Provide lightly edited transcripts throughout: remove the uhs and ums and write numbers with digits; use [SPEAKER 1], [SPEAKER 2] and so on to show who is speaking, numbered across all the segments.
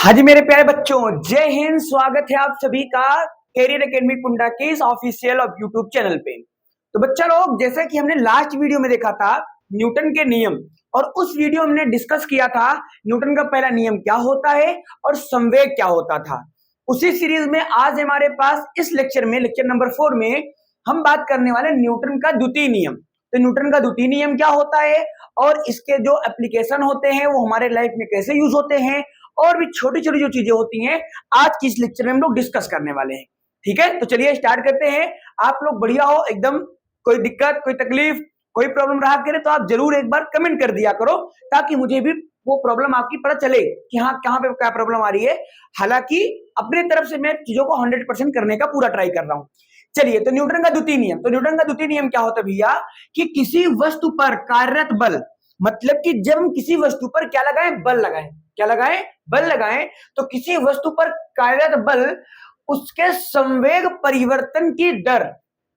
[SPEAKER 1] हाँ जी मेरे प्यारे बच्चों, जय हिंद। स्वागत है आप सभी का कैरियर एकेडमी कुंडा के इस ऑफिशियल और यूट्यूब चैनल पे। तो बच्चा लोग, जैसा कि हमने लास्ट वीडियो में देखा था न्यूटन के नियम, और उस वीडियो में हमने डिस्कस किया था न्यूटन का पहला नियम क्या होता है और संवेग क्या होता था। उसी सीरीज में आज हमारे पास इस लेक्चर में, लेक्चर नंबर 4 में हम बात करने वाले न्यूटन का द्वितीय नियम। तो न्यूटन का द्वितीय नियम क्या होता है और इसके जो एप्लीकेशन होते हैं वो हमारे लाइफ में कैसे यूज होते हैं, और भी छोटी छोटी जो चीजें होती हैं आज की इस लेक्चर में हम लोग डिस्कस करने वाले हैं। ठीक है, तो चलिए स्टार्ट करते हैं। आप लोग बढ़िया हो एकदम, कोई दिक्कत कोई तकलीफ कोई प्रॉब्लम रहा करे तो आप जरूर एक बार कमेंट कर दिया करो, ताकि मुझे भी वो प्रॉब्लम आपकी पता चले कि हाँ कहाँ पे क्या प्रॉब्लम आ रही है। हालांकि अपने तरफ से मैं चीजों को 100% करने का पूरा ट्राई कर रहा हूँ। चलिए, तो न्यूटन का द्वितीय नियम। तो न्यूटन का द्वितीय नियम क्या होता है भैया, कि किसी वस्तु पर कार्यरत बल, मतलब कि जब हम किसी वस्तु पर क्या लगाएं, बल लगाएं, क्या लगाएं, बल लगाएं, तो किसी वस्तु पर कार्यरत बल उसके संवेग परिवर्तन की दर,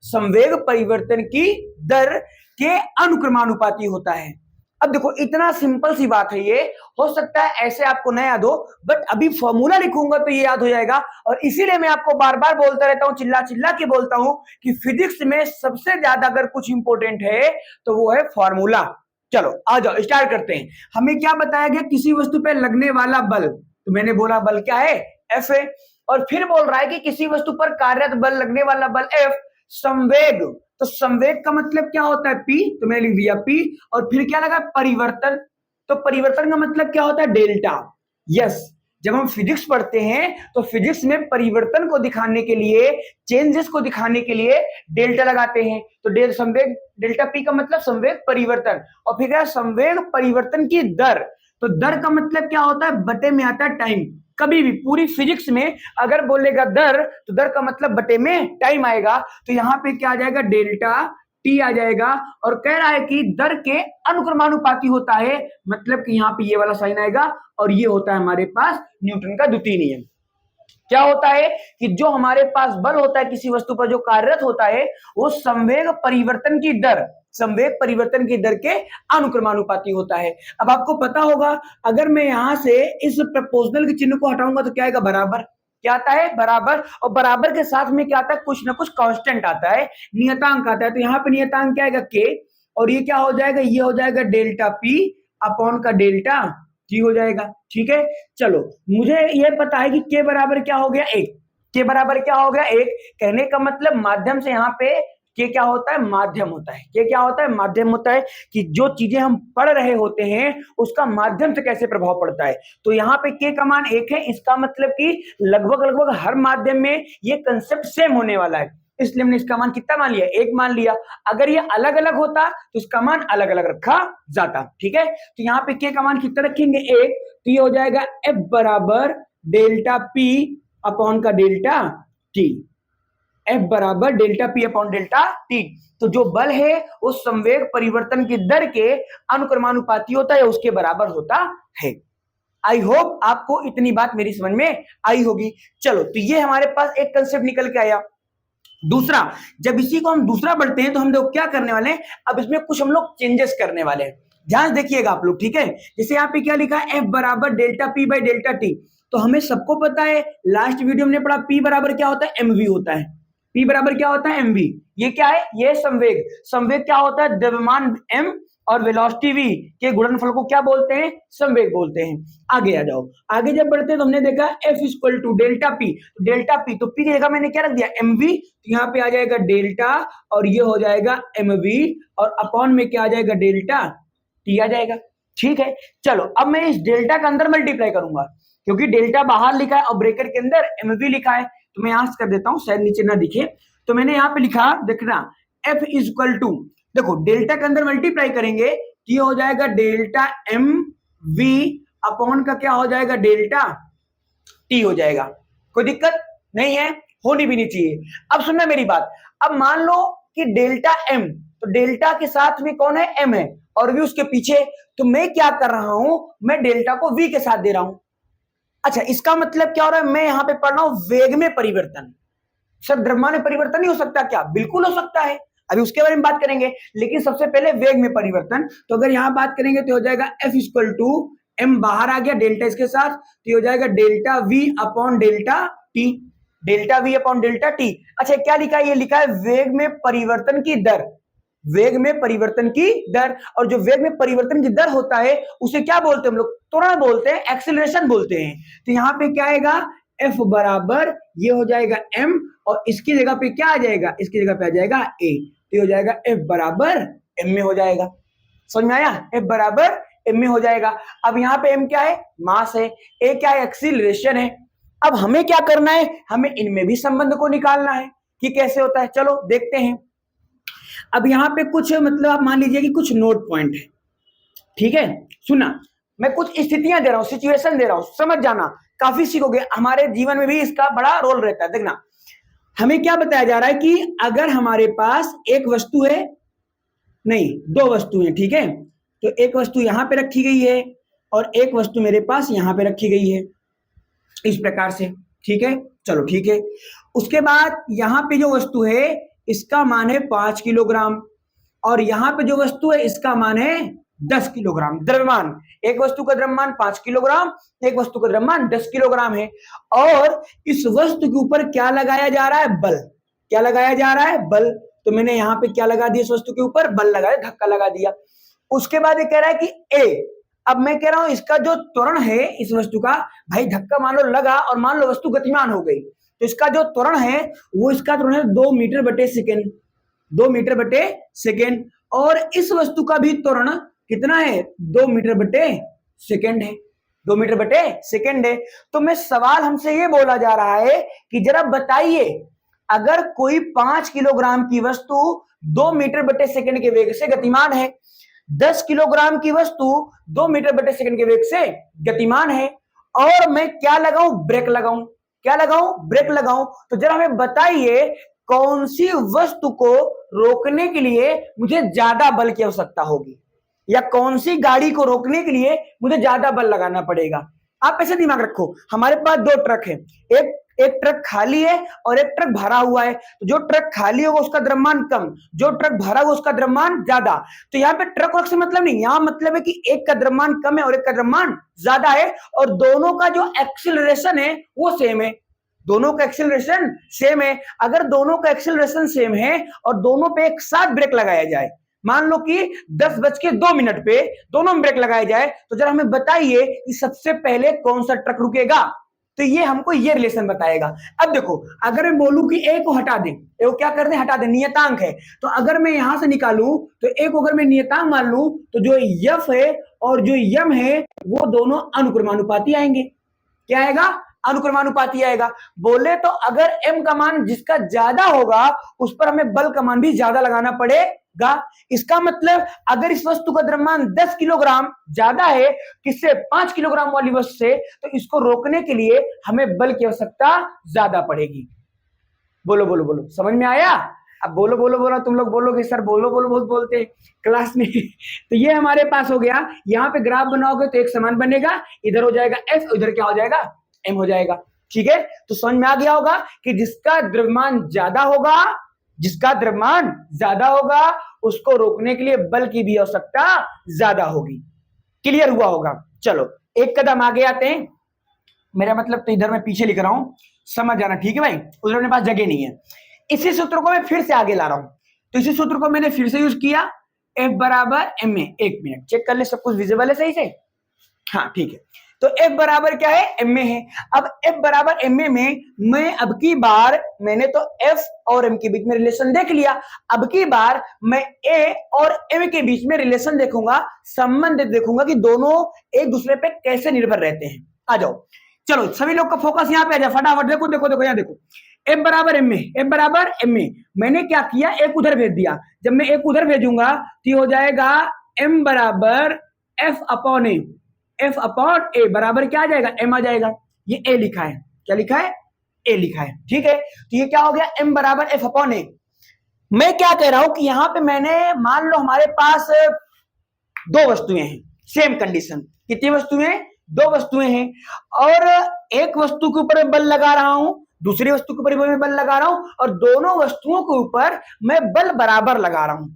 [SPEAKER 1] संवेग परिवर्तन की दर के अनुक्रमानुपाती होता है। अब देखो, इतना सिंपल सी बात है ये। हो सकता है ऐसे आपको न याद हो, बट अभी फॉर्मूला लिखूंगा तो ये याद हो जाएगा। और इसीलिए मैं आपको बार बार बोलता रहता हूं, चिल्ला चिल्ला के बोलता हूं कि फिजिक्स में सबसे ज्यादा अगर कुछ इंपॉर्टेंट है तो वो है फॉर्मूला। चलो आ जाओ स्टार्ट करते हैं। हमें क्या बताया गया, किसी वस्तु पर लगने वाला बल, तो मैंने बोला बल क्या है, एफ है। और फिर बोल रहा है कि किसी वस्तु पर कार्यरत बल, लगने वाला बल एफ, संवेग, तो संवेग का मतलब क्या होता है, पी, तो मैंने लिख दिया पी। और फिर क्या लगा, परिवर्तन, तो परिवर्तन का मतलब क्या होता है, डेल्टा। यस, जब हम फिजिक्स पढ़ते हैं तो फिजिक्स में परिवर्तन को दिखाने के लिए, चेंजेस को दिखाने के लिए डेल्टा लगाते हैं। तो संवेग डेल्टा पी का मतलब संवेग परिवर्तन। और फिर क्या, संवेग परिवर्तन की दर, तो दर का मतलब क्या होता है, बटे में आता है टाइम। कभी भी पूरी फिजिक्स में अगर बोलेगा दर, तो दर का मतलब बटे में टाइम आएगा। तो यहाँ पे क्या आ जाएगा, डेल्टा टी आ जाएगा। और कह रहा है कि दर के अनुक्रमानुपाती होता है, मतलब कि यहाँ पे ये वाला साइन आएगा। और ये होता है हमारे पास न्यूटन का द्वितीय नियम। क्या होता है कि जो हमारे पास बल होता है किसी वस्तु पर जो कार्यरत होता है, वो संवेग परिवर्तन की दर, संवेग परिवर्तन की दर के अनुक्रमानुपाती होता है। अब आपको पता होगा, अगर मैं यहां से इस प्रपोजनल के चिन्ह को हटाऊंगा तो क्या आएगा, बराबर। क्या आता है, बराबर। और बराबर के साथ में क्या आता है, कुछ ना कुछ कांस्टेंट आता है, नियतांक आता है। तो यहाँ पे नियतांक क्या आएगा, के। और ये क्या हो जाएगा, ये हो जाएगा डेल्टा पी अपॉन का डेल्टा टी हो जाएगा। ठीक है, चलो मुझे ये पता है कि के बराबर क्या हो गया, एक। के बराबर क्या हो गया, एक। कहने का मतलब माध्यम से यहाँ पे के क्या होता है, माध्यम होता है। के क्या होता है, माध्यम होता है, कि जो चीजें हम पढ़ रहे होते हैं उसका माध्यम से कैसे प्रभाव पड़ता है। तो यहाँ पे के का मान एक है, इसका मतलब कि लगभग लगभग हर माध्यम में ये कंसेप्ट सेम होने वाला है, इसलिए हमने इसका मान कितना मान लिया, एक मान लिया। अगर ये अलग अलग होता तो इसका मान अलग अलग रखा जाता। ठीक है, तो यहाँ पे के का मान कितना रखेंगे, एक। तो ये हो जाएगा एफ बराबर डेल्टा पी अपॉन का डेल्टा टी, एफ बराबर delta P upon delta T. तो जो बल है वो संवेग परिवर्तन की दर के अनुक्रमानुपाती होता है, उसके बराबर होता है। आई होप आपको इतनी बात मेरी समझ में आई होगी। चलो, तो ये हमारे पास एक कंसेप्ट निकल के आया। दूसरा, जब इसी को हम दूसरा बढ़ते हैं तो हम लोग क्या करने वाले हैं, अब इसमें कुछ हम लोग चेंजेस करने वाले हैं। ध्यान देखिएगा आप लोग। ठीक है, जैसे यहाँ पे क्या लिखा है, एफ बराबर delta P by delta T. तो हमें सबको पता है, लास्ट वीडियो में पढ़ा, पी बराबर क्या होता है, एमवी होता है। पी बराबर क्या होता है, एमवी। ये क्या है, ये संवेग। संवेग क्या होता है, द्रव्यमान एम और वेलोसिटी v के गुणनफल को क्या बोलते हैं, संवेग बोलते हैं। आगे आ जाओ, आगे जब बढ़ते हैं तो हमने देखा F equal to delta P. Delta P, तो पी की जगह मैंने क्या रख दिया, mv। तो यहाँ पे आ जाएगा डेल्टा और ये हो जाएगा mv, और अपॉन में क्या आ जाएगा, डेल्टा टी आ जाएगा। ठीक है, चलो अब मैं इस डेल्टा के अंदर मल्टीप्लाई करूंगा, क्योंकि डेल्टा बाहर लिखा है और ब्रेकेट के अंदर mv लिखा है। तो मैं यहां से कर देता हूं, शायद नीचे ना दिखे। तो मैंने यहाँ पे लिखा, देखना, F इक्वल टू, देखो डेल्टा के अंदर मल्टीप्लाई करेंगे तो ये हो जाएगा डेल्टा एम वी अपॉन का क्या हो जाएगा, डेल्टा टी हो जाएगा। कोई दिक्कत नहीं है, होनी भी नहीं चाहिए। अब सुनना मेरी बात, अब मान लो कि डेल्टा एम, तो डेल्टा के साथ में कौन है, एम है, और वी उसके पीछे। तो मैं क्या कर रहा हूं, मैं डेल्टा को वी के साथ दे रहा हूं। अच्छा, इसका मतलब क्या हो रहा है, मैं यहां पे पढ़ रहा हूं वेग में परिवर्तन। सर द्रव्यमान में परिवर्तन नहीं हो सकता क्या, बिल्कुल हो सकता है, अभी उसके बारे में बात करेंगे। लेकिन सबसे पहले वेग में परिवर्तन, तो अगर यहां बात करेंगे तो हो जाएगा F इक्वल टू एम बाहर आ गया डेल्टा इसके साथ, तो ये हो जाएगा delta we upon delta T, delta we upon delta T. अच्छा क्या लिखा है, ये लिखा है वेग में परिवर्तन की दर, वेग में परिवर्तन की दर। और जो वेग में परिवर्तन की दर होता है उसे क्या बोलते हैं हम लोग, त्वरण बोलते हैं, एक्सीलरेशन बोलते हैं। तो यहाँ पे क्या आएगा, एफ बराबर ये हो जाएगा एम, और इसकी जगह पे क्या आ जाएगा, इसकी जगह पे आ जाएगा ए, तो ये हो जाएगा एफ बराबर एम में हो जाएगा। समझ में आया, एफ बराबर एम में हो जाएगा। अब यहाँ पे एम क्या है, मास है, ए क्या है, एक्सीलरेशन है। अब हमें क्या करना है, हमें इनमें भी संबंध को निकालना है कि कैसे होता है, चलो देखते हैं। अब यहाँ पे कुछ मतलब आप मान लीजिए कि कुछ नोट पॉइंट है, ठीक है, सुना, मैं कुछ स्थितियां दे रहा हूं, सिचुएशन दे रहा हूं, समझ जाना, काफी सीखोगे, हमारे जीवन में भी इसका बड़ा रोल रहता है। देखना, हमें क्या बताया जा रहा है कि अगर हमारे पास एक वस्तु है, नहीं दो वस्तु है, ठीक है, तो एक वस्तु यहां पे रखी गई है और एक वस्तु मेरे पास यहां पे रखी गई है, इस प्रकार से, ठीक है, चलो ठीक है। उसके बाद यहां पे जो वस्तु है इसका मान है 5 किलोग्राम, और यहां पे जो वस्तु है इसका मान है 10 किलोग्राम। द्रव्यमान, एक वस्तु का द्रव्यमान 5 किलोग्राम, एक वस्तु का द्रव्यमान 10 किलोग्राम है, और इस वस्तु के ऊपर क्या लगाया जा रहा है, बल, क्या लगाया जा रहा है, बल। तो मैंने यहाँ पे क्या लगा दिया, इस वस्तु के ऊपर बल लगाया, धक्का लगा दिया। उसके बाद ये कह रहा है कि ए, अब मैं कह रहा हूं इसका जो त्वरण है इस वस्तु का, भाई धक्का मान लो लगा और मान लो वस्तु गतिमान हो गई, तो इसका जो त्वरण है वो, इसका त्वरण है 2 मीटर बटे सेकेंड, 2 मीटर बटे सेकेंड, और इस वस्तु का भी त्वरण कितना है, 2 मीटर बटे सेकेंड है, 2 मीटर बटे सेकेंड है। तो मैं सवाल हमसे ये बोला जा रहा है कि जरा बताइए, अगर कोई 5 किलोग्राम की वस्तु 2 मीटर बटे सेकेंड के वेग से गतिमान है, 10 किलोग्राम की वस्तु 2 मीटर बटे सेकेंड के वेग से गतिमान है, और मैं क्या लगाऊं, ब्रेक लगाऊं, क्या लगाऊं, ब्रेक लगाऊं, तो जरा हमें बताइए कौन सी वस्तु को रोकने के लिए मुझे ज्यादा बल की आवश्यकता होगी, या कौन सी गाड़ी को रोकने के लिए मुझे ज्यादा बल लगाना पड़ेगा। आप ऐसे दिमाग रखो, हमारे पास दो ट्रक है, एक ट्रक खाली है और एक ट्रक भरा हुआ है, तो जो ट्रक खाली होगा उसका द्रव्यमान कम, जो ट्रक भरा होगा उसका द्रव्यमान ज्यादा। तो यहाँ पे ट्रक से मतलब नहीं, यहाँ मतलब है कि एक का द्रव्यमान कम है और एक का द्रव्यमान ज्यादा है, और दोनों का जो एक्सीलरेशन है वो सेम है, दोनों का एक्सीलरेशन सेम है। अगर दोनों का एक्सीलरेशन सेम है और दोनों पे एक साथ ब्रेक लगाया जाए, मान लो कि 10:02 पे दोनों में ब्रेक लगाया जाए, तो जरा हमें बताइए कि सबसे पहले कौन सा ट्रक रुकेगा, तो ये हमको ये रिलेशन बताएगा। अब देखो, अगर मैं बोलूं कि ए को हटा दें, ए को क्या कर दें, हटा दें, नियतांक है, तो अगर मैं यहां से निकालूं तो ए को अगर मैं नियतांक मान लूं, तो जो यफ है और जो यम है वो दोनों अनुक्रमानुपाती आएंगे। क्या आएगा, अनुक्रमानुपाती आएगा। बोले तो अगर m का मान जिसका ज्यादा होगा उस पर हमें बल का मान भी ज्यादा लगाना पड़ेगा। इसका मतलब अगर इस वस्तु का द्रव्यमान 10 किलोग्राम ज्यादा है किससे, 5 किलोग्राम वाली वस्तु से, तो इसको रोकने के लिए हमें बल की आवश्यकता ज्यादा पड़ेगी। बोलो बोलो बोलो, समझ में आया। अब बोलो बोलो बोलो, तुम लोग बोलोगे सर बोलो बोलो बहुत बोलते हैं क्लास में तो ये हमारे पास हो गया। यहाँ पे ग्राफ बनाओगे तो एक समान बनेगा, इधर हो जाएगा एफ, इधर क्या हो जाएगा, एम हो जाएगा। ठीक है, तो समझ में आ गया होगा कि जिसका द्रव्यमान ज्यादा होगा, जिसका द्रव्यमान ज्यादा होगा उसको रोकने के लिए बल की भी आवश्यकता ज्यादा होगी। क्लियर हुआ होगा। चलो एक कदम आगे आते हैं, मेरा मतलब तो इधर मैं पीछे लिख रहा हूं, समझ जाना, ठीक है भाई, उधर मेरे पास जगह नहीं है। इसी सूत्र को मैं फिर से आगे ला रहा हूं, तो इसी सूत्र को मैंने फिर से यूज किया, एफ बराबर एम ए। एक मिनट चेक कर ले, सब कुछ विजिबल है सही से, हाँ ठीक है। तो F बराबर क्या है, एम ए है। अब F बराबर एम ए में मैं अब की बार, मैंने तो F और M के बीच में रिलेशन देख लिया, अब की बार मैं A और M के बीच में रिलेशन देखूंगा, संबंध देखूंगा कि दोनों एक दूसरे पे कैसे निर्भर रहते हैं। आ जाओ, चलो सभी लोग का फोकस यहाँ पे आ जाए फटाफट। देखो देखो देखो, यहाँ देखो, F बराबर एम ए, F बराबर एम ए। मैंने क्या किया, एक उधर भेज दिया, जब मैं एक उधर भेजूंगा तो हो जाएगा M बराबर F अपॉन ए, F अपॉन ए बराबर क्या आ जाएगा, M आ जाएगा। ये A लिखा है, क्या लिखा है, A लिखा है, ठीक है। तो ये क्या हो गया, M बराबर F अपॉन ए। मैं क्या कह रहा हूं कि यहां पे मैंने मान लो हमारे पास दो वस्तुएं हैं, सेम कंडीशन। कितनी वस्तुएं, दो वस्तुएं हैं, और एक वस्तु के ऊपर बल लगा रहा हूं, दूसरी वस्तु के ऊपर मैं बल लगा रहा हूं, और दोनों वस्तुओं के ऊपर मैं बल बराबर लगा रहा हूं।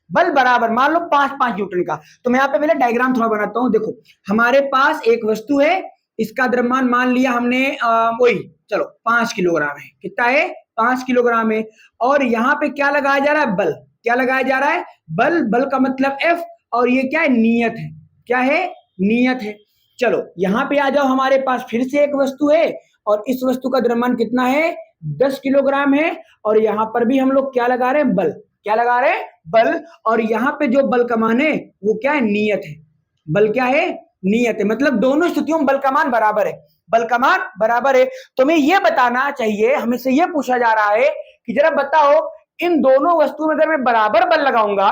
[SPEAKER 1] बल बराबर मान लो 5 न्यूटन का। तो मैं यहाँ पे पहले डायग्राम थोड़ा बनाता हूँ। देखो हमारे पास एक वस्तु है, इसका द्रव्यमान मान लिया हमने वही चलो 5 किलोग्राम है। कितना है? 5 किलोग्राम है। और यहाँ पे क्या लगाया जा रहा है? बल। क्या लगाया जा रहा है? बल। बल का मतलब F, और ये क्या है? नियत है। क्या है? नियत है। चलो यहाँ पे आ जाओ, हमारे पास फिर से एक वस्तु है और इस वस्तु का द्रव्यमान कितना है? 10 किलोग्राम है। और यहाँ पर भी हम लोग क्या लगा रहे हैं? बल। क्या लगा रहे हैं? बल। और यहाँ पे जो बल का मान है वो क्या है? नियत है। बल क्या है? नियत है। मतलब दोनों स्थितियों में बल का मान बराबर है। बल का मान बराबर है। तो मैं ये बताना चाहिए, हमें से ये पूछा जा रहा है कि जरा बताओ इन दोनों वस्तुओं में अगर मैं बराबर बल लगाऊंगा,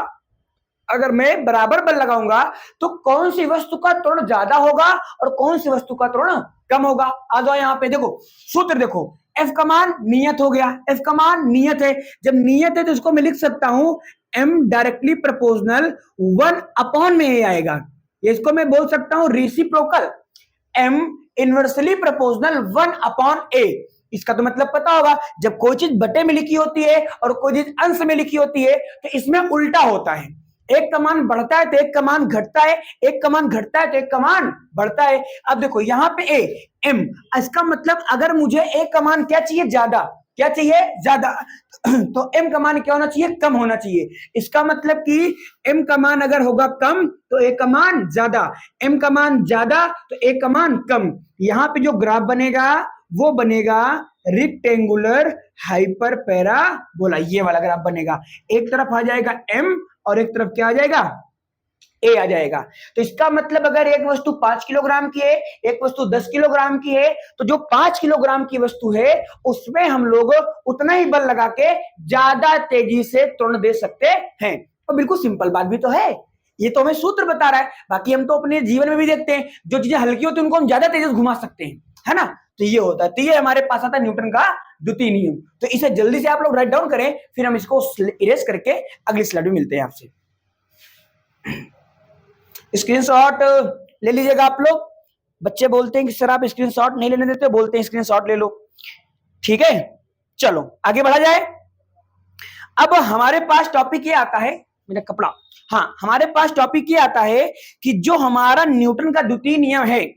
[SPEAKER 1] अगर मैं बराबर बल लगाऊंगा तो कौन सी वस्तु का त्वरण ज्यादा होगा और कौन सी वस्तु का त्वरण कम होगा? आ जाओ यहाँ पे, देखो सूत्र देखो, F का मान नियत हो गया। F का मान नियत है। जब नियत है तो इसको मैं लिख सकता हूं M डायरेक्टली प्रोपोर्शनल 1 में आएगा। इसको मैं बोल सकता हूं reciprocal M inversely proportional 1/A। इसका तो मतलब पता होगा, जब कोई चीज बटे में लिखी होती है और कोई चीज अंश में लिखी होती है तो इसमें उल्टा होता है। एक का मान बढ़ता है तो एक का मान घटता है, एक का मान घटता है तो एक का मान बढ़ता है। अब देखो यहाँ पे ए एम, इसका मतलब अगर मुझे ए का मान क्या चाहिए? ज्यादा। क्या चाहिए? ज्यादा। तो एम का मान क्या होना चाहिए? कम होना चाहिए। इसका मतलब कि एम का मान अगर होगा कम तो ए का मान ज्यादा, एम का मान ज्यादा तो ए का मान कम। यहाँ पे जो ग्राफ बनेगा वो बनेगा रेक्टेंगुलर हाइपर पैराबोला। ये वाला ग्राफ बनेगा। एक तरफ आ जाएगा एम और एक तरफ क्या आ जाएगा? ए आ जाएगा। तो इसका मतलब अगर एक वस्तु 5 किलोग्राम की है, एक वस्तु 10 किलोग्राम की है, तो जो 5 किलोग्राम की वस्तु है उसमें हम लोग उतना ही बल लगा के ज्यादा तेजी से त्वरण दे सकते हैं। तो बिल्कुल सिंपल बात भी तो है। ये तो हमें सूत्र बता रहा है। बाकी हम तो अपने जीवन में भी देखते हैं, जो चीजें हल्की होती है उनको हम ज्यादा तेजी से घुमा सकते हैं, है ना? तो ये होता है। तो ये हमारे पास आता है न्यूटन का द्वितीय नियम। तो इसे जल्दी से आप लोग राइट डाउन करें, फिर हम इसको इरेज करके अगली स्लाइड में मिलते हैं आपसे। स्क्रीनशॉट ले लीजिएगा आप लोग। बच्चे बोलते हैं कि सर आप स्क्रीनशॉट नहीं लेने देते, बोलते हैं स्क्रीनशॉट ले लो। ठीक है, चलो आगे बढ़ा जाए। अब हमारे पास टॉपिक ये आता है, मेरा कपड़ा, हाँ हमारे पास टॉपिक ये आता है कि जो हमारा न्यूटन का द्वितीय नियम है,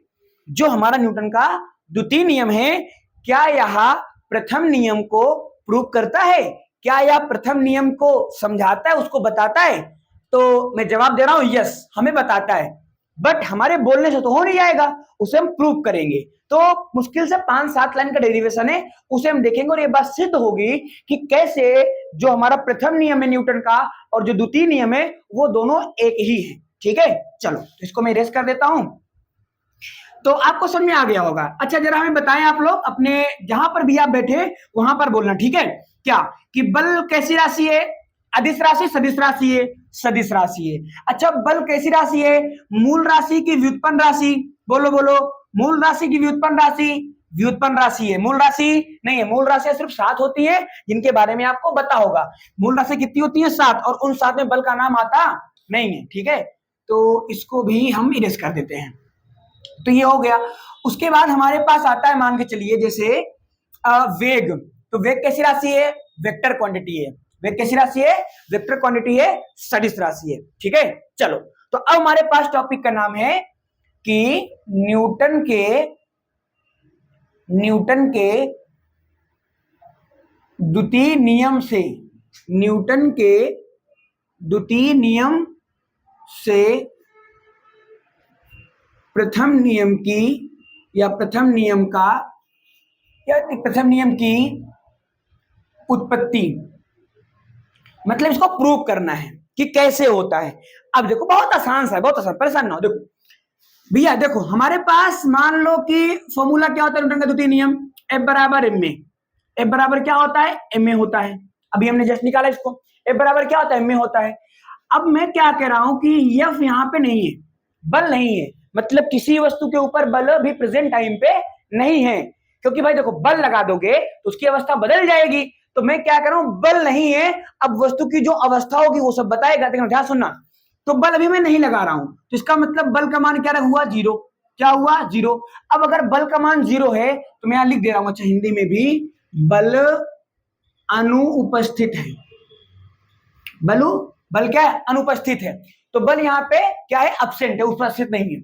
[SPEAKER 1] जो हमारा न्यूटन का द्वितीय नियम है, क्या यह प्रथम नियम को प्रूव करता है? क्या यह प्रथम नियम को समझाता है, उसको बताता है? तो मैं जवाब दे रहा हूं यस, हमें बताता है। बट हमारे बोलने से तो हो नहीं जाएगा, उसे हम प्रूव करेंगे। तो मुश्किल से 5-7 लाइन का डेरिवेशन है, उसे हम देखेंगे और ये बात सिद्ध होगी कि कैसे जो हमारा प्रथम नियम है न्यूटन का और जो द्वितीय नियम है वो दोनों एक ही है। ठीक है, चलो तो इसको मैं इरेज कर देता हूं, तो आपको समझ में आ गया होगा। अच्छा जरा हमें बताएं आप लोग, अपने जहां पर भी आप बैठे वहां पर बोलना, ठीक है? क्या कि बल कैसी राशि है? अदिश राशि, सदिश राशि है? सदिश राशि है। अच्छा बल कैसी राशि है? मूल राशि की व्युत्पन्न राशि? बोलो बोलो, मूल राशि की व्युत्पन्न राशि? व्युत्पन्न राशि है, मूल राशि नहीं है। मूल राशि सिर्फ 7 होती है, जिनके बारे में आपको पता होगा। मूल राशि कितनी होती है? 7, और उन 7 में बल का नाम आता नहीं है। ठीक है, तो इसको भी हम इरेज कर देते हैं। तो ये हो गया। उसके बाद हमारे पास आता है, मान के चलिए जैसे वेग। तो वेग कैसी राशि है? वेक्टर क्वांटिटी है। वेग कैसी राशि है? वेक्टर क्वांटिटी है, सदिश राशि है। ठीक है, चलो तो अब हमारे पास टॉपिक का नाम है कि न्यूटन के द्वितीय नियम से, न्यूटन के द्वितीय नियम से प्रथम नियम की या प्रथम नियम का या प्रथम नियम की उत्पत्ति, मतलब इसको प्रूव करना है कि कैसे होता है। अब देखो बहुत आसान सा है, बहुत आसान, परेशान ना हो। देखो भैया, देखो हमारे पास मान लो कि फॉर्मूला क्या होता है न्यूटन का द्वितीय नियम? F बराबर एम ए। F बराबर क्या होता है? एम ए होता है। अभी हमने जस्ट निकाला इसको। F बराबर क्या होता है? एम ए होता है। अब मैं क्या कह रहा हूं कि F यहाँ पे नहीं है, बल नहीं है, मतलब किसी वस्तु के ऊपर बल भी प्रेजेंट टाइम पे नहीं है। क्योंकि भाई देखो बल लगा दोगे तो उसकी अवस्था बदल जाएगी। तो मैं क्या कर रहा हूं, बल नहीं है, अब वस्तु की जो अवस्था होगी वो सब बताएगा। लेकिन ध्यान सुनना, तो बल अभी मैं नहीं लगा रहा हूं, तो इसका मतलब बल का मान क्या हुआ? 0। क्या हुआ? 0। अब अगर बल का मान 0 है तो मैं यहां लिख दे रहा हूं, अच्छा हिंदी में भी, बल अनुपस्थित है। बल बल क्या है, अनुपस्थित है। तो बल यहाँ पे क्या है, एब्सेंट है, उपस्थित नहीं है।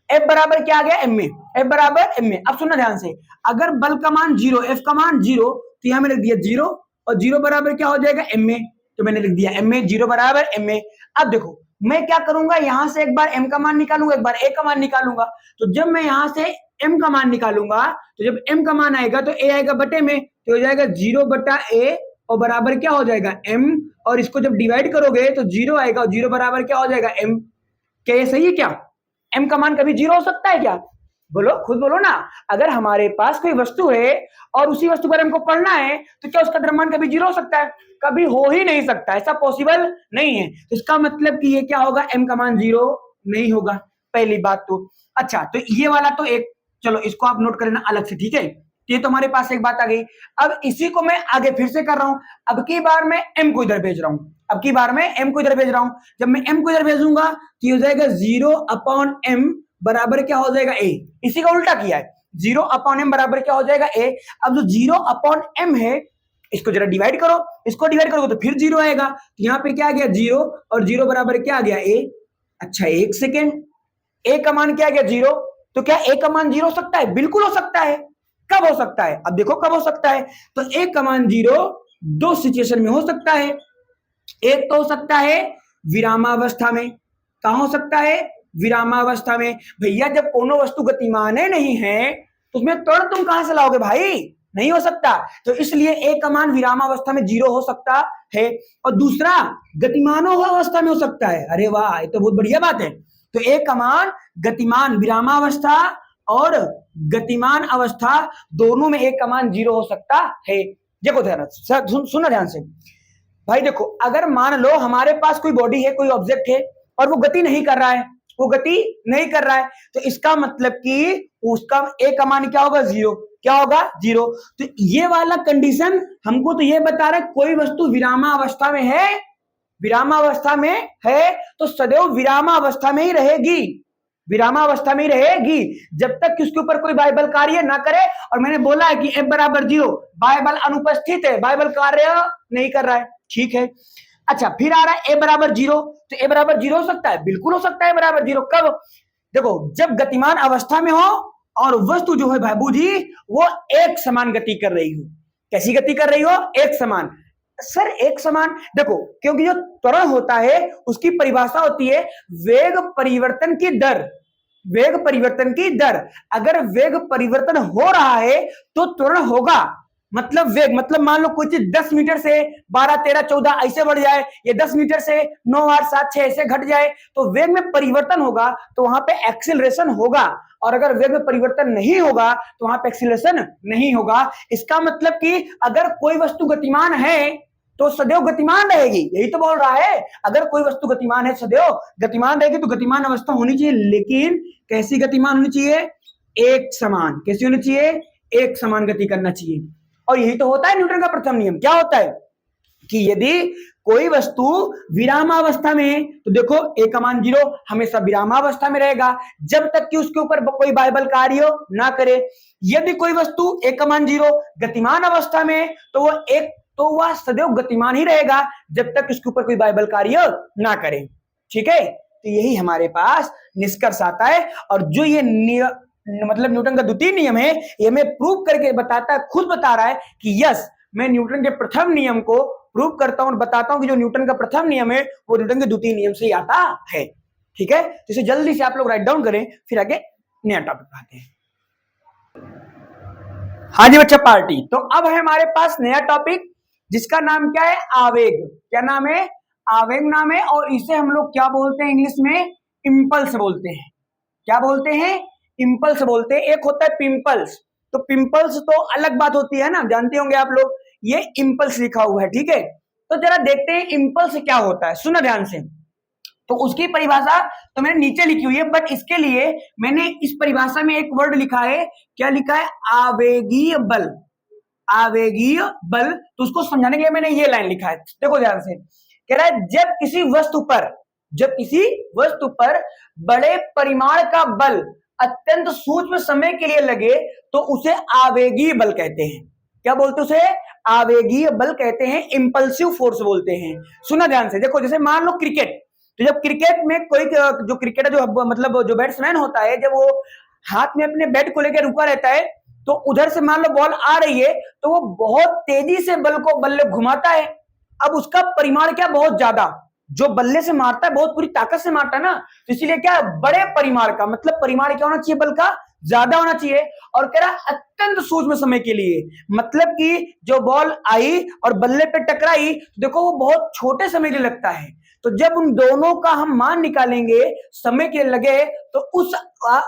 [SPEAKER 1] F बराबर क्या आ गया, एम ए, F बराबर एम ए। अब सुनना ध्यान से, अगर बल का मान 0, F का मान 0, तो यहाँ मैंने लिख दिया 0, और 0 बराबर क्या हो जाएगा, एम ए, तो मैंने लिख दिया एम ए, 0 बराबर एम ए। अब देखो मैं क्या करूंगा, यहां से एक बार m का मान निकालूंगा, एक बार a का मान निकालूंगा। तो जब मैं यहां से m का मान निकालूंगा, तो जब m का मान आएगा तो a आएगा बटे में, तो हो जाएगा 0 बटा a, और बराबर क्या हो जाएगा m, और इसको जब डिवाइड करोगे तो 0 आएगा, और 0 बराबर क्या हो जाएगा m। क्या ये सही है क्या, m का मान कभी 0 हो सकता है क्या, बोलो, खुद बोलो ना। अगर हमारे पास कोई वस्तु है और उसी वस्तु पर हमको पढ़ना है, तो क्या उसका द्रव्यमान कभी 0 हो सकता है, कभी हो ही नहीं सकता, ऐसा पॉसिबल नहीं है। तो इसका मतलब कि ये क्या होगा, m का मान 0 नहीं होगा, पहली बात तो। अच्छा, तो ये वाला तो एक, चलो इसको आप नोट कर लेना अलग से, ठीक है। ये तो हमारे पास एक बात आ गई। अब इसी को मैं आगे फिर से कर रहा हूं, अब की बार मैं m को इधर भेज रहा हूं, अब की बार मैं m को इधर भेज रहा हूं। जब मैं m को इधर भेजूंगा तो ये हो जाएगा 0/m बराबर क्या हो जाएगा a, इसी का उल्टा किया है, 0/m बराबर क्या हो जाएगा a। अब जो 0/m है, इसको जरा डिवाइड करो, इसको डिवाइड करोगे तो फिर 0 आएगा, तो यहाँ पे क्या आ गया 0, और 0 बराबर क्या आ गया a। अच्छा एक सेकेंड, a का मान क्या आ गया 0, तो क्या a का मान 0 हो सकता है, बिल्कुल हो सकता है। कब हो सकता है, अब देखो कब हो सकता है, तो a का मान 0 दो सिचुएशन में हो सकता है। एक तो हो सकता है विरामावस्था में, कहां हो सकता है, विरामावस्था में। भैया जब कोनो वस्तु गतिमान नहीं है तो उसमें त्वरण तुम कहां से लाओगे भाई, नहीं हो सकता। तो इसलिए a का मान विरामावस्था में 0 हो सकता है, और दूसरा गतिमान अवस्था में हो सकता है। अरे वाह, ये तो बहुत बढ़िया बात है। तो a का मान गतिमान विरामावस्था और गतिमान अवस्था दोनों में a का मान 0 हो सकता है। देखो ध्यान, सुनना ध्यान से भाई। देखो अगर मान लो हमारे पास कोई बॉडी है, कोई ऑब्जेक्ट है, और वो गति नहीं कर रहा है, वो गति नहीं कर रहा है, तो इसका मतलब कि उसका a का मान क्या होगा, 0, क्या होगा 0। तो ये वाला कंडीशन हमको तो ये बता रहा है कोई वस्तु विरामावस्था में है, विरामावस्था में है तो सदैव विरामावस्था में ही रहेगी, विरामावस्था में ही रहेगी जब तक कि उसके ऊपर कोई बाह्य कार्य ना करे। और मैंने बोला है कि F बराबर 0, बाह्य बल अनुपस्थित है, बाह्य बल कार्य नहीं कर रहा है, ठीक है। अच्छा फिर आ रहा है a बराबर 0, तो a बराबर 0 हो सकता है, बिल्कुल हो सकता है बराबर 0। कब, देखो जब गतिमान अवस्था में हो और वस्तु जो है भाबू जी वो एक समान गति कर रही हो। कैसी गति कर रही हो, एक समान। सर एक समान, देखो क्योंकि जो त्वरण होता है उसकी परिभाषा होती है वेग परिवर्तन की दर, वेग परिवर्तन की दर। अगर वेग परिवर्तन हो रहा है तो त्वरण होगा, मतलब वेग, मतलब मान लो कोई चीज 10 मीटर से 12, 13, 14 ऐसे बढ़ जाए, ये 10 मीटर से 9, 8, 7, 6 ऐसे घट जाए, तो वेग में परिवर्तन होगा, तो वहां पे एक्सीलरेशन होगा। और अगर वेग में परिवर्तन नहीं होगा तो वहां पे एक्सीलरेशन नहीं होगा। इसका मतलब कि अगर कोई वस्तु गतिमान है तो सदैव गतिमान रहेगी, यही तो बोल रहा है। अगर कोई वस्तु गतिमान है सदैव गतिमान रहेगी, तो गतिमान अवस्था होनी चाहिए, लेकिन कैसी गतिमान होनी चाहिए, एक समान। कैसी होनी चाहिए, एक समान गति करना चाहिए। और यही तो होता है न्यूटन का प्रथम नियम। क्या होता है कि यदि कोई वस्तु विरामावस्था में है तो देखो a का मान 0 हमेशा विरामावस्था में रहेगा जब तक कि उसके ऊपर कोई बाह्य बल कार्य ना करे। यदि कोई वस्तु a का मान 0 गतिमान अवस्था में तो वो एक, तो वह सदैव गतिमान ही रहेगा जब तक उसके ऊपर कोई बाह्य बल कार्य ना करे, ठीक है। तो यही हमारे पास निष्कर्ष आता है। और जो ये मतलब न्यूटन का द्वितीय नियम है, ये हमें प्रूव करके बताता है, खुद बता रहा है कि यस मैं न्यूटन के प्रथम नियम को प्रूव करता हूं और बताता हूं कि जो न्यूटन का प्रथम नियम है वो न्यूटन के द्वितीय नियम से ही आता है, ठीक है। तो इसे जल्दी से आप लोग राइट डाउन करें, फिर आगे नया टॉपिक आते हैं। हाँ जी बच्चा पार्टी, तो अब है हमारे पास नया टॉपिक जिसका नाम क्या है, आवेग। क्या नाम है, आवेग नाम है। और इसे हम लोग क्या बोलते हैं इंग्लिश में, इंपल्स बोलते हैं। क्या बोलते हैं, इंपल्स बोलते हैं। एक होता है पिंपल्स, तो पिंपल्स तो अलग बात होती है ना, जानते होंगे आप लोग। ये इंपल्स लिखा हुआ है, ठीक है। तो जरा देखते हैं इंपल्स क्या होता है, सुना ध्यान से। तो उसकी परिभाषा तो मैंने नीचे लिखी हुई है, बट इसके लिए मैंने इस परिभाषा में एक वर्ड लिखा है। क्या लिखा है, आवेगीय बल। आवेगीय बल, तो उसको समझाने के लिए मैंने ये लाइन लिखा है, देखो ध्यान से। कह रहा है जब किसी वस्तु पर बड़े परिमाण का बल अत्यंत सूक्ष्म समय के लिए लगे तो उसे आवेगीय बल कहते हैं। क्या बोलते उसे, आवेगीय बल कहते हैं, इंपल्सिव फोर्स बोलते हैं। सुना ध्यान से, देखो जैसे मान लो क्रिकेट, तो जब क्रिकेट में कोई जो क्रिकेटर जो मतलब जो बैट्समैन होता है, जब वो हाथ में अपने बैट को लेकर रुका रहता है, तो उधर से मान लो बॉल आ रही है, तो वो बहुत तेजी से बल्ले घुमाता है। अब उसका परिमाण क्या, बहुत ज्यादा, जो बल्ले से मारता है बहुत पूरी ताकत से मारता है ना, तो इसीलिए क्या, बड़े परिमाण का, मतलब परिमाण क्या होना चाहिए, बल का ज्यादा होना चाहिए। और कह रहा अत्यंत सूक्ष्म समय के लिए, मतलब कि जो बॉल आई और बल्ले पे टकराई, तो देखो वो बहुत छोटे समय के लिए लगता है। तो जब उन दोनों का हम मान निकालेंगे समय के लगे, तो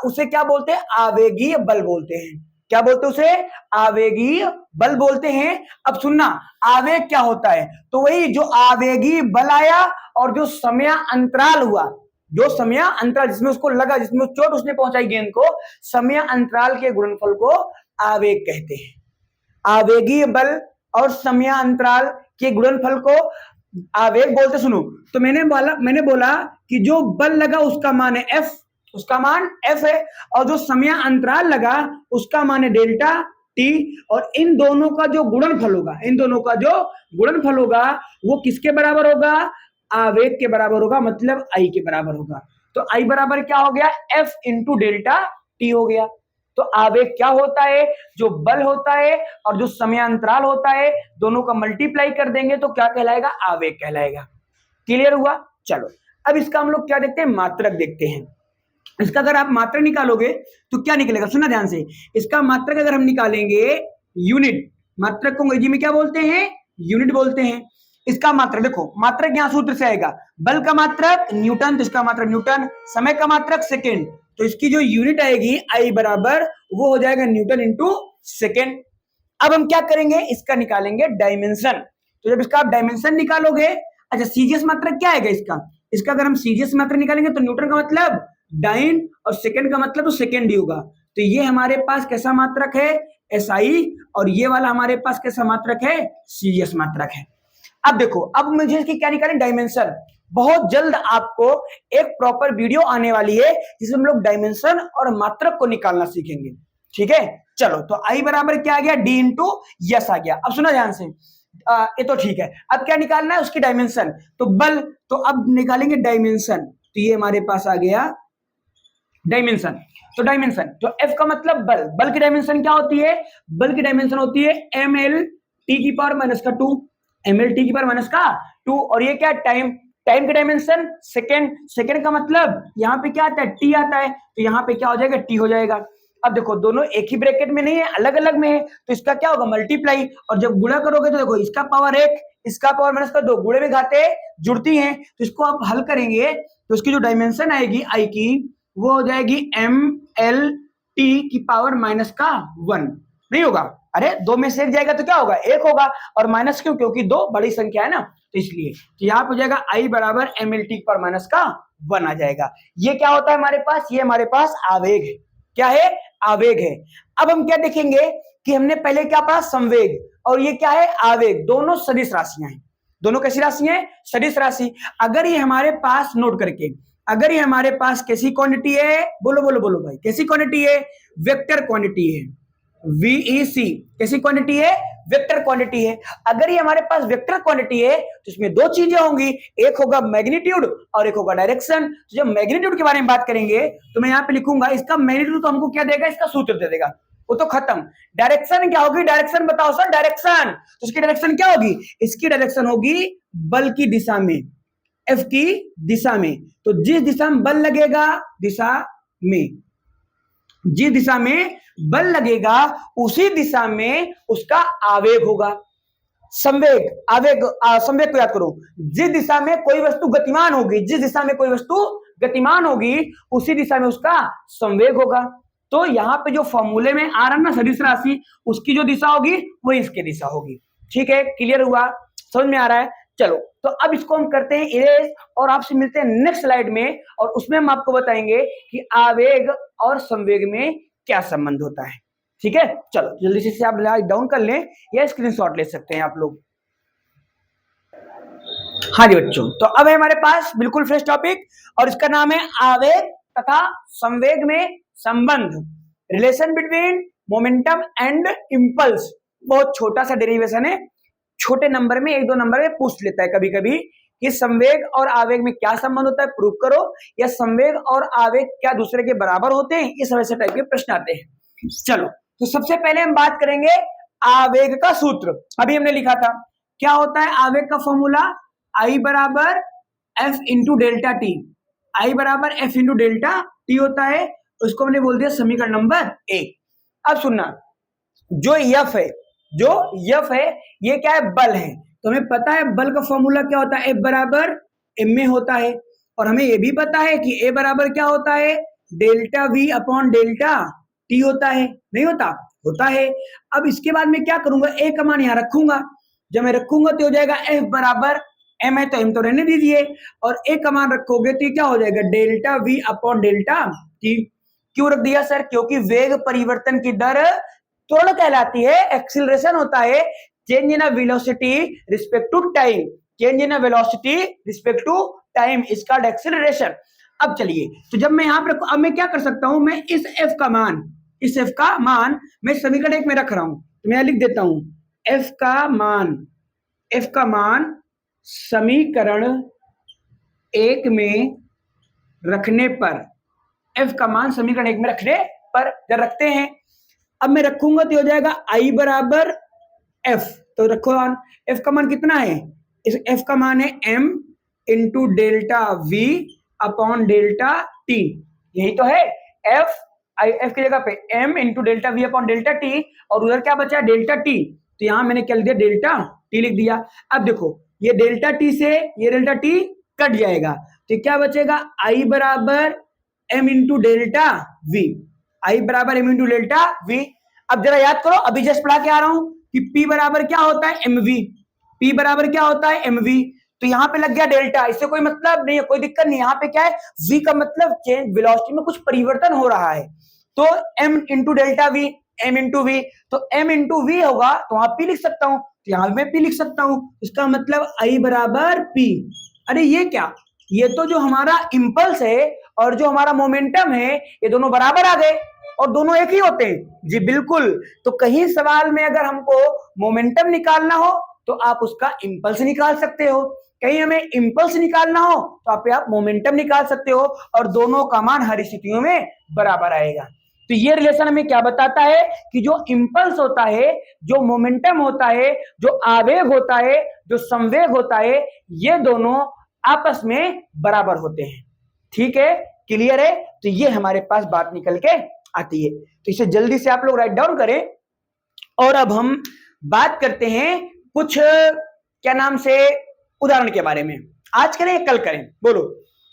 [SPEAKER 1] उसे क्या बोलते हैं, आवेगीय बल बोलते हैं। क्या बोलते हैं उसे, आवेगीय बल बोलते हैं। अब सुनना, आवेग क्या होता है, तो वही जो आवेगीय बल आया और जो समय अंतराल हुआ, जो समय अंतराल जिसमें उसको लगा, जिसमें चोट उसने पहुंचाई गेंद को, समय अंतराल के गुणनफल को आवेग कहते हैं। आवेगीय बल और समय अंतराल के गुणनफल को आवेग बोलते। सुनो, तो मैंने बोला कि जो बल लगा उसका मान है F, उसका मान F है, और जो समय अंतराल लगा उसका मान है डेल्टा T, और इन दोनों का जो गुणनफल होगा, इन दोनों का जो गुणनफल होगा वो किसके बराबर होगा, आवेग के बराबर होगा, मतलब I के बराबर होगा। तो I बराबर क्या हो गया, F इंटू डेल्टा T हो गया। तो आवेग क्या होता है, जो बल होता है और जो समय अंतराल होता है, दोनों का मल्टीप्लाई कर देंगे तो क्या कहलाएगा, आवेग कहलाएगा। क्लियर हुआ। चलो अब इसका हम लोग क्या देखते हैं, मात्रक देखते हैं। इसका अगर आप मात्रक निकालोगे तो क्या निकलेगा, सुना ध्यान से, इसका मात्रक अगर हम निकालेंगे यूनिट, मात्रक को अंग्रेजी में क्या बोलते हैं, यूनिट बोलते हैं। इसका मात्रक देखो, मात्रक यहां सूत्र से आएगा, बल का मात्रक न्यूटन, तो इसका मात्रक न्यूटन, समय का मात्रक सेकेंड, तो इसकी जो यूनिट आएगी आई बराबर वो हो जाएगा न्यूटन इंटू सेकेंड। अब हम क्या करेंगे, इसका निकालेंगे डायमेंशन। तो जब इसका आप डायमेंशन निकालोगे, अच्छा सीजीएस मात्रक क्या आएगा इसका अगर हम सीजीएस मात्रक निकालेंगे तो न्यूटन का मतलब डाइन और सेकेंड का मतलब तो सेकेंड ही होगा। तो ये हमारे पास कैसा मात्रक है, एसआई, और ये वाला हमारे पास कैसा मात्रक है, सीजीएस मात्रक है। अब देखो, अब मुझे इसकी क्या निकालें, डायमेंशन। बहुत जल्द आपको एक प्रॉपर वीडियो आने वाली है जिसमें हम लोग डायमेंशन और मात्रक को निकालना सीखेंगे। ठीक है, चलो तो आई बराबर क्या आ गया, डी इंटू यस आ गया। अब सुना ध्यान से, ये तो ठीक है। अब क्या निकालना है, उसकी डायमेंशन, तो बल, तो अब निकालेंगे डायमेंशन, तो ये हमारे पास आ गया डायमेंशन। तो डायमेंशन, तो एफ का मतलब बल, बल की डायमेंशन क्या होती है, बल की डायमेंशन होती है एम एल टी की पावर माइनस का 2, एम एल टी की पावर माइनस का 2, और ये क्या, टाइम, टाइम की डायमेंशन सेकेंड, सेकेंड का मतलब यहाँ पे क्या आता है, टी आता है, तो यहाँ पे क्या हो जाएगा, टी हो जाएगा। अब देखो दोनों एक ही ब्रैकेट में नहीं है, अलग अलग में है, तो इसका क्या होगा, मल्टीप्लाई, और जब गुणा करोगे तो देखो इसका पावर 1, इसका पावर माइनस का 2, गुणे में घाते जुड़ती हैं, तो इसको आप हल करेंगे तो इसकी जो डायमेंशन आएगी आई की, वो हो जाएगी एम एल टी की पावर माइनस का 1। नहीं होगा, अरे दो में से एक जाएगा तो क्या होगा, एक होगा, और माइनस क्यों, क्योंकि दो बड़ी संख्या है ना, तो इसलिए तो यहाँ पे हो जाएगा आई बराबर एम एल टी की पावर माइनस का 1 आ जाएगा। ये क्या होता है हमारे पास, ये हमारे पास आवेग है। क्या है, आवेग है। अब हम क्या देखेंगे कि हमने पहले क्या पढ़ा, संवेग, और ये क्या है, आवेग, दोनों सदिश राशियां हैं। दोनों कैसी राशि है, सदिश राशि। अगर ये हमारे पास, नोट करके, अगर ये हमारे पास कैसी क्वांटिटी है, बोलो बोलो बोलो भाई, कैसी क्वांटिटी है, वेक्टर क्वांटिटी है, वीईसी, कैसी क्वांटिटी है, वेक्टर क्वांटिटी है। अगर ये हमारे पास वेक्टर क्वांटिटी है तो इसमें दो चीजें होंगी, एक होगा मैग्नीट्यूड और एक होगा डायरेक्शन। तो जब मैग्नीट्यूड के बारे में बात करेंगे तो मैं यहाँ पे लिखूंगा, इसका मैग्नीट्यूड तो हमको क्या देगा, इसका सूत्र दे देगा, वो तो खत्म। डायरेक्शन क्या होगी, डायरेक्शन बताओ सर, डायरेक्शन, तो इसकी डायरेक्शन क्या होगी, इसकी डायरेक्शन होगी बल की दिशा में, एफ की दिशा में। तो जिस दिशा में बल लगेगा, दिशा में, जिस दिशा में बल लगेगा उसी दिशा में उसका आवेग होगा। संवेग, आवेग, संवेग को याद करो, जिस दिशा में कोई वस्तु गतिमान होगी, जिस दिशा में कोई वस्तु गतिमान होगी उसी दिशा में उसका संवेग होगा। तो यहाँ पे जो फॉर्मूले में आ रहा है ना सदिश राशि, उसकी जो दिशा होगी वही इसकी दिशा होगी। ठीक है, क्लियर हुआ, समझ में आ रहा है। चलो तो अब इसको हम करते हैं इरेज, और आपसे मिलते हैं नेक्स्ट स्लाइड में, और उसमें हम आपको बताएंगे कि आवेग और संवेग में क्या संबंध होता है। ठीक है, चलो जल्दी से आप डाउन कर लें या स्क्रीनशॉट ले सकते हैं आप लोग। हाँ जी बच्चों, तो अब है हमारे पास बिल्कुल फ्रेश टॉपिक, और इसका नाम है आवेग तथा संवेग में संबंध, relation between momentum and impulse. बहुत छोटा सा डेरिवेशन है, छोटे नंबर में 1-2 नंबर में पूछ लेता है कभी कभी कि संवेग और आवेग में क्या संबंध होता है, प्रूव करो, या संवेग और आवेग क्या दूसरे के बराबर होते हैं, इस वैसे टाइप के प्रश्न आते हैं। चलो तो सबसे पहले हम बात करेंगे आवेग का सूत्र। अभी हमने लिखा था क्या होता है आवेग का फॉर्मूला, I बराबर एफ इंटू डेल्टा टी, आई बराबर एफ इंटू डेल्टा टी होता है, उसको हमने बोल दिया समीकरण नंबर 1। अब सुनना, जो यफ है ये क्या है, बल है, तो हमें पता है बल का फॉर्मूला क्या होता है, F बराबर m में होता है, और हमें ये भी पता है कि A बराबर क्या होता है, delta V upon delta T होता है, नहीं होता, होता है। अब इसके बाद में क्या करूंगा, A का मान यहाँ रखूंगा, जब मैं रखूंगा तो हो जाएगा F बराबर m है तो m तो रहने दीजिए, और A का मान रखोगे तो क्या हो जाएगा, delta V upon delta T। क्यों रख दिया सर, क्योंकि वेग परिवर्तन की दर त्वरण कहलाती है, एक्सीलरेशन होता है change in velocity respect to time, change in velocity respect to time is called acceleration. अब चलिए, तो जब मैं यहाँ पर अब मैं क्या कर सकता हूं, मैं इस f का मान मैं समीकरण 1 में रख रहा हूं, तो मैं लिख देता हूं f का मान समीकरण 1 में रखने पर, f का मान समीकरण 1 में रखने पर जब रखते हैं, अब मैं रखूंगा तो हो जाएगा I बराबर F, तो रखो F का मान कितना है, इस F का मान है m into delta V upon delta T, यही तो है F की जगह पे m into delta V upon delta T, और उधर क्या बचा है डेल्टा T, तो यहां मैंने क्या लिख दिया, डेल्टा T लिख दिया। अब देखो ये डेल्टा T से ये डेल्टा T कट जाएगा, तो क्या बचेगा, I बराबर m into delta V, I बराबर m इंटू डेल्टा V। अब जरा याद करो, अभी जस्ट पढ़ा के आ रहा हूं कि P बराबर क्या होता है mv, P बराबर क्या होता है mv, तो यहाँ पे लग गया डेल्टा, इससे कोई मतलब नहीं है, कोई दिक्कत नहीं, यहाँ पे क्या है v का मतलब चेंज वेलोसिटी में कुछ परिवर्तन हो रहा है, तो m into delta v, m into v, तो m इंटू v होगा तो वहां p लिख सकता हूं, तो यहाँ मैं p लिख सकता हूं, इसका मतलब I बराबर p। अरे ये क्या, ये तो जो हमारा इंपल्स है और जो हमारा मोमेंटम है ये दोनों बराबर आ गए और दोनों एक ही होते हैं, जी बिल्कुल। तो कहीं सवाल में अगर हमको मोमेंटम निकालना हो तो आप उसका इंपल्स निकाल सकते हो, कहीं हमें इंपल्स निकालना हो तो आप मोमेंटम निकाल सकते हो, और दोनों का मान हर स्थितियों में बराबर आएगा। तो ये रिलेशन हमें क्या बताता है कि जो इंपल्स होता है, जो मोमेंटम होता है, जो आवेग होता है, जो संवेग होता है, ये दोनों आपस में बराबर होते हैं। ठीक है, क्लियर है, तो ये हमारे पास बात निकल के आती है, तो इसे जल्दी से आप लोग राइट डाउन करें। और अब हम बात करते हैं कुछ क्या नाम से उदाहरण के बारे में, आज करें या कल करें, बोलो।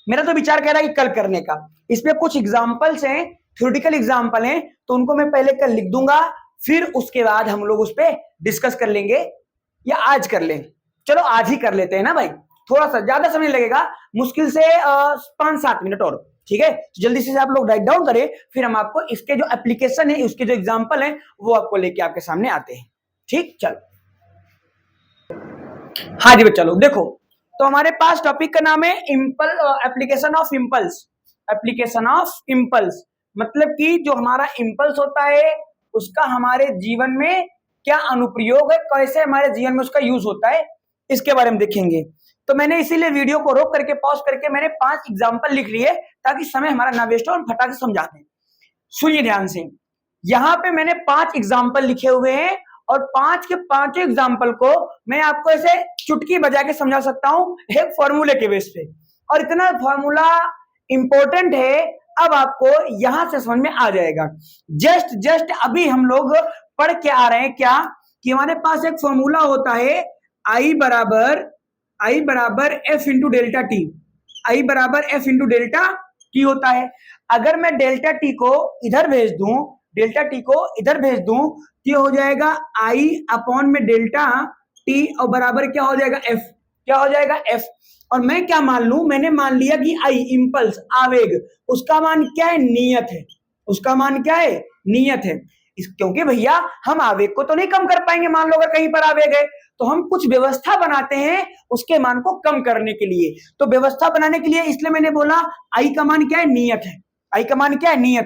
[SPEAKER 1] मेरा तो विचार कह रहा है कि कल करने का, इसमें कुछ एग्जांपल्स हैं, थ्योरेटिकल एग्जांपल हैं, तो उनको मैं पहले कल लिख दूंगा, फिर उसके बाद हम लोग उस पर डिस्कस कर लेंगे, या आज कर लें, चलो आज ही कर लेते हैं ना भाई, थोड़ा सा ज्यादा समय लगेगा, मुश्किल से 5-7 मिनट और, ठीक है। तो जल्दी से आप लोग राइट डाउन करें, फिर हम आपको इसके जो एप्लीकेशन है, उसके जो एग्जांपल है वो आपको लेके आपके सामने आते हैं। ठीक, चलो हाँ जी चलो देखो, तो हमारे पास टॉपिक का नाम है application of impulse. Application of impulse मतलब कि जो हमारा इंपल्स होता है उसका हमारे जीवन में क्या अनुप्रयोग है, कैसे हमारे जीवन में उसका यूज होता है, इसके बारे में देखेंगे। तो मैंने इसीलिए वीडियो को रोक करके पॉज करके मैंने 5 एग्जांपल लिख लिए ताकि समय हमारा ना वेस्ट हो और फटाके समझा दें। सुनिए ध्यान से, यहाँ पे मैंने 5 एग्जांपल लिखे हुए हैं और 5 के 5 एग्जांपल को मैं आपको ऐसे चुटकी बजा के समझा सकता हूं एक फॉर्मूले के बेस पे, और इतना फॉर्मूला इंपॉर्टेंट है, अब आपको यहां से समझ में आ जाएगा। जस्ट अभी हम लोग पढ़ के आ रहे हैं क्या कि हमारे पास एक फॉर्मूला होता है I बराबर F into delta T, I बराबर एफ इंटू डेल्टा टी होता है। अगर मैं डेल्टा टी को इधर भेज दूं, तो हो जाएगा I अपॉन में डेल्टा टी और बराबर क्या हो जाएगा F। और मैं क्या मान लूं, मैंने मान लिया कि I इंपल्स आवेग, उसका मान क्या है, नियत है, क्योंकि भैया हम आवेग को तो नहीं कम कर पाएंगे, मान लो अगर कहीं पर आवेग है तो हम कुछ व्यवस्था बनाते हैं उसके मान को कम करने के लिए। तो व्यवस्था बनाने के लिए इसलिए मैंने बोला I का मान क्या है, नियत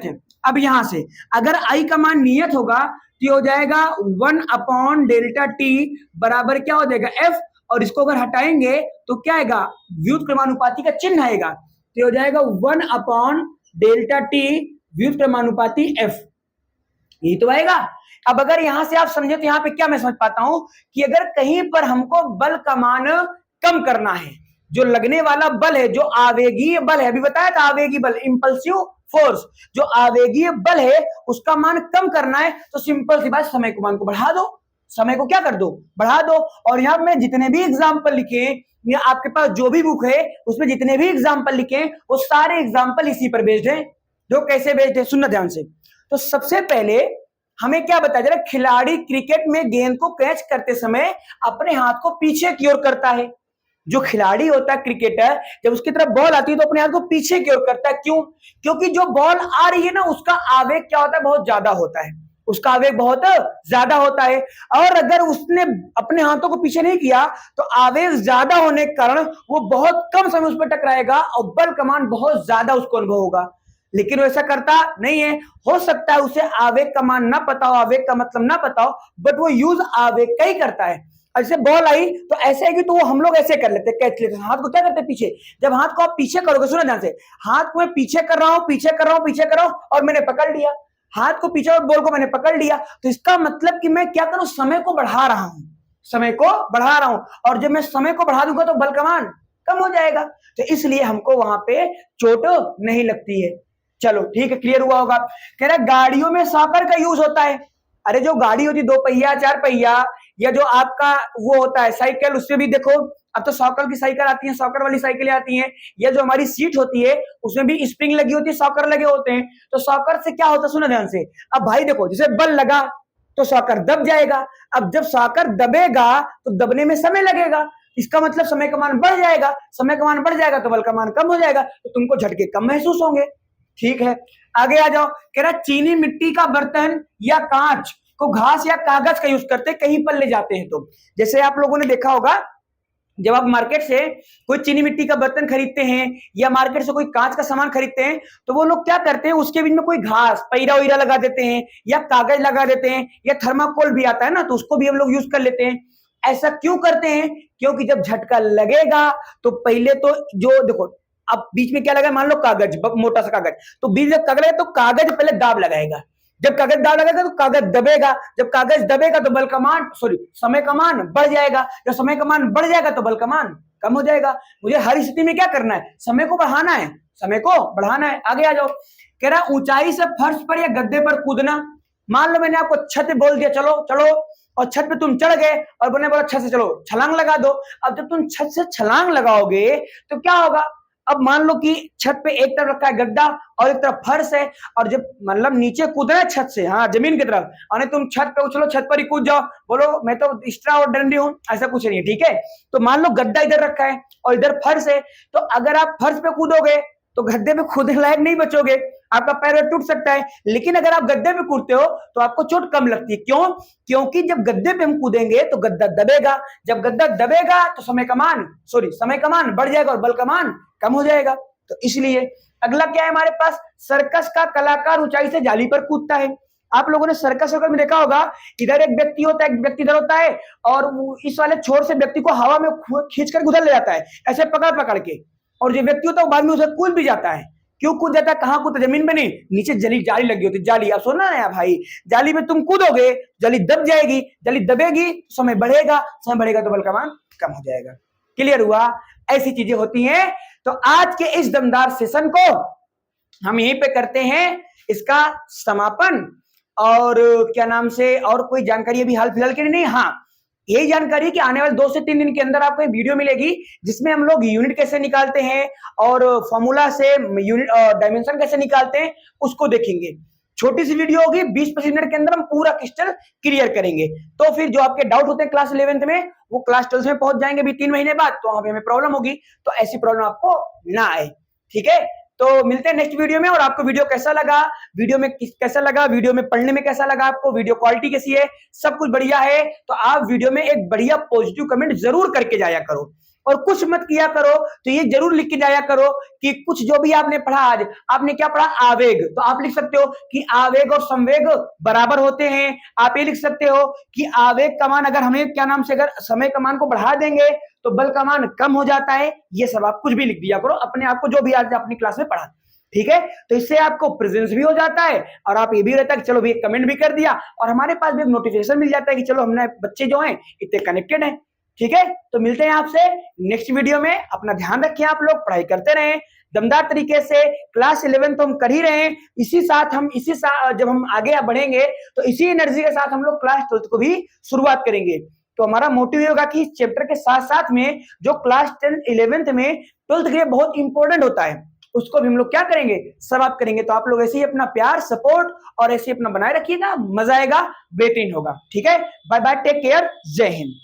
[SPEAKER 1] है। अब यहां से अगर आई का मान नियत होगा तो हो जाएगा 1/Δt बराबर क्या हो जाएगा f, और इसको अगर हटाएंगे तो क्या आएगा, व्युत्क्रमानुपाती का चिन्ह आएगा, तो हो जाएगा 1/Δt व्युत्क्रमानुपाती f, यही तो आएगा। अब अगर यहां से आप समझे तो यहां पे क्या मैं समझ पाता हूं कि अगर कहीं पर हमको बल का मान कम करना है, जो लगने वाला बल है, जो आवेगीय बल है, अभी बताया था आवेगी बल, इंपल्सिव फोर्स, जो आवेगीय बल है उसका मान कम करना है, तो सिंपल सी बात, समय के मान को बढ़ा दो, समय को क्या कर दो, बढ़ा दो। और यहां में जितने भी एग्जाम्पल लिखे या आपके पास जो भी बुक है उसमें जितने भी एग्जाम्पल लिखे वो सारे एग्जाम्पल इसी पर बेस्ड है। जो कैसे बेस्ड है सुनना ध्यान से। तो सबसे पहले हमें क्या बताया जा रहा है, खिलाड़ी क्रिकेट में गेंद को कैच करते समय अपने हाथ को पीछे की ओर करता है। जो खिलाड़ी होता है क्रिकेटर, जब उसकी तरफ बॉल आती है तो अपने हाथ को पीछे की ओर करता है। क्यों? क्योंकि जो बॉल आ रही है ना उसका आवेग क्या होता है, बहुत ज्यादा होता है, उसका आवेग बहुत ज्यादा होता है। और अगर उसने अपने हाथों को पीछे नहीं किया तो आवेग ज्यादा होने के कारण वो बहुत कम समय उस पर टकराएगा और बल का मान बहुत ज्यादा उसको अनुभव होगा। लेकिन वो ऐसा करता नहीं है। हो सकता है उसे आवेग का मान ना पता हो, आवेग का मतलब ना पता हो, बट वो यूज आवेग का ही करता है। ऐसे बॉल आई तो ऐसे आएगी तो वो हम लोग ऐसे कर लेते, कैच लेते, हाथ को क्या करते हैं पीछे। जब हाथ को आप पीछे करोगे, सुनो ध्यान से, हाथ को मैं पीछे कर रहा हूं, पीछे कर रहा हूं, पीछे कर रहा हूं और मैंने पकड़ लिया, हाथ को पीछे और बॉल को मैंने पकड़ लिया, तो इसका मतलब कि मैं क्या करूं, समय को बढ़ा रहा हूं, समय को बढ़ा रहा हूं। और जब मैं समय को बढ़ा दूंगा तो बल का मान कम हो जाएगा, तो इसलिए हमको वहां पे चोट नहीं लगती है। चलो ठीक है, क्लियर हुआ होगा। कह रहा गाड़ियों में सॉकर का यूज होता है। अरे जो गाड़ी होती 2 पहिया 4 पहिया या जो आपका वो होता है साइकिल, उससे भी देखो अब तो सॉकर की साइकिल आती है, सॉकर वाली साइकिलें आती हैं, या जो हमारी सीट होती है उसमें भी स्प्रिंग लगी होती है, सॉकर लगे होते हैं। तो सॉकर से क्या होता है, सुनो ध्यान से। अब भाई देखो, जैसे बल लगा तो सॉकर दब जाएगा, अब जब सॉकर दबेगा तो दबने में समय लगेगा, इसका मतलब समय का मान बढ़ जाएगा, समय का मान बढ़ जाएगा तो बल का मान कम हो जाएगा, तो तुमको झटके कम महसूस होंगे। ठीक है, आगे आ जाओ। कह रहा चीनी मिट्टी का बर्तन या कांच को घास या कागज का यूज करते कहीं पर ले जाते हैं तो, जैसे आप लोगों ने देखा होगा जब आप मार्केट से कोई चीनी मिट्टी का बर्तन खरीदते हैं या मार्केट से कोई कांच का सामान खरीदते हैं तो वो लोग क्या करते हैं, उसके बीच में कोई घास पैरा वैरा लगा देते हैं या कागज लगा देते हैं या थर्माकोल भी आता है ना, तो उसको भी हम लोग यूज कर लेते हैं। ऐसा क्यों करते हैं? क्योंकि जब झटका लगेगा तो पहले तो जो देखो, अब बीच में क्या लगा, मान लो कागज, मोटा सा कागज, तो बीच में कागज तो कागज पहले दाब लगाएगा, जब कागज दाब लगाएगा तो कागज दबेगा, जब कागज दबेगा तो बल का मान समय का मान बढ़ जाएगा, जब समय का मान बढ़ जाएगा तो बल का मान कम हो जाएगा। मुझे हर स्थिति में क्या करना है, समय को बढ़ाना है, समय को बढ़ाना है। आगे आ जाओ। कह रहा ऊंचाई से फर्श पर या गद्दे पर कूदना। मान लो मैंने आपको छत पे बोल दिया चलो चलो, और छत पे तुम चढ़ गए और मैंने बोला छत से चलो छलांग लगा दो। अब जब तुम छत से छलांग लगाओगे तो क्या होगा, अब मान लो कि छत पे एक तरफ रखा है गड्ढा और एक तरफ फर्श है, और जब मतलब नीचे कूदना है छत से, हाँ जमीन की तरफ, और तुम छत पे उछलो, छत पर ही कूद जाओ, बोलो मैं तो एक्स्ट्रा ऑर्डिनरी हूं, ऐसा कुछ नहीं है। ठीक है, तो मान लो गड्ढा इधर रखा है और इधर फर्श है, तो अगर आप फर्श पे कूदोगे तो गड्ढे पे कूदने लायक नहीं बचोगे, आपका पैर टूट सकता है। लेकिन अगर आप गड्ढे पे कूदते हो तो आपको चोट कम लगती है। क्यों? क्योंकि जब गड्ढे पे हम कूदेंगे तो गड्ढा दबेगा, जब गड्ढा दबेगा तो समय का मान बढ़ जाएगा और बल का मान कम हो जाएगा। तो इसलिए अगला क्या है हमारे पास, सर्कस का कलाकार ऊंचाई से जाली पर कूदता है। आप लोगों ने सर्कस में देखा होगा, इधर एक व्यक्ति होता है, एक व्यक्ति इधर होता है, और इस वाले छोर से व्यक्ति को हवा में खींच कर उधर ले जाता है, ऐसे पकड़ पकड़ के, और जो व्यक्ति होता है बाद में उसे कूद भी जाता है। क्यों कूद जाता है, कहां कूदता, जमीन पे नहीं, नीचे जाली लगी होती है, जाली। आप सुना है भाई, जाली में तुम कूदोगे, जाली दब जाएगी, जाली दबेगी, समय बढ़ेगा तो बल का मान कम हो जाएगा। क्लियर हुआ? ऐसी चीजें होती हैं। तो आज के इस दमदार सेशन को हम यहीं पे करते हैं इसका समापन। और क्या नाम से, और कोई जानकारी अभी हाल फिलहाल के लिए नहीं, हाँ यही जानकारी कि आने वाले 2 से 3 दिन के अंदर आपको एक वीडियो मिलेगी जिसमें हम लोग यूनिट कैसे निकालते हैं और फॉर्मूला से यूनिट डायमेंशन कैसे निकालते हैं उसको देखेंगे। छोटी सी वीडियो होगी, 20-25 मिनट के अंदर हम पूरा क्रिस्टल क्लियर करेंगे। तो फिर जो आपके डाउट होते हैं क्लास 11th में, वो क्लास 12th में पहुंच जाएंगे अभी 3 महीने बाद, तो वहां पे हमें प्रॉब्लम होगी, तो ऐसी प्रॉब्लम आपको ना आए। ठीक है, तो मिलते हैं नेक्स्ट वीडियो में। और आपको वीडियो कैसा लगा, वीडियो में कैसा लगा, वीडियो में पढ़ने में कैसा लगा आपको, वीडियो क्वालिटी कैसी है, सब कुछ बढ़िया है, तो आप वीडियो में एक बढ़िया पॉजिटिव कमेंट जरूर करके जाया करो। और कुछ मत किया करो। तो ये जरूर लिख के जाया करो कि कुछ जो भी आपने पढ़ा, आज आपने क्या पढ़ा, आवेग, तो आप लिख सकते हो कि आवेग और संवेग बराबर होते हैं। आप ये लिख सकते हो कि आवेग का मान अगर हमें क्या नाम से, अगर समय का मान को बढ़ा देंगे तो बल का मान कम हो जाता है। ये सब आप कुछ भी लिख दिया करो अपने आप को, जो भी आज अपनी क्लास में पढ़ा, ठीक है। तो इससे आपको प्रेजेंस भी हो जाता है और आप ये भी रहता है कि चलो भी एक कमेंट भी कर दिया और हमारे पास भी एक नोटिफिकेशन मिल जाता है कि चलो हमने बच्चे जो हैं इतने कनेक्टेड हैं, ठीक है। तो मिलते हैं आपसे नेक्स्ट वीडियो में। अपना ध्यान रखें, आप लोग पढ़ाई करते रहें दमदार तरीके से। क्लास 11 तो हम कर ही रहे हैं, इसी साथ हम जब हम आगे बढ़ेंगे तो इसी एनर्जी के साथ हम लोग क्लास 12 को भी शुरुआत करेंगे। तो हमारा मोटिव ये होगा कि इस चैप्टर के साथ साथ में जो क्लास 10 11th में 12th के लिए बहुत इंपॉर्टेंट होता है उसको भी हम लोग क्या करेंगे, समाप्त करेंगे। तो आप लोग ऐसे ही अपना प्यार, सपोर्ट और ऐसे ही अपना बनाए रखिएगा, मजा आएगा, बेहतरीन होगा, ठीक है। बाय बाय, टेक केयर, जय हिंद।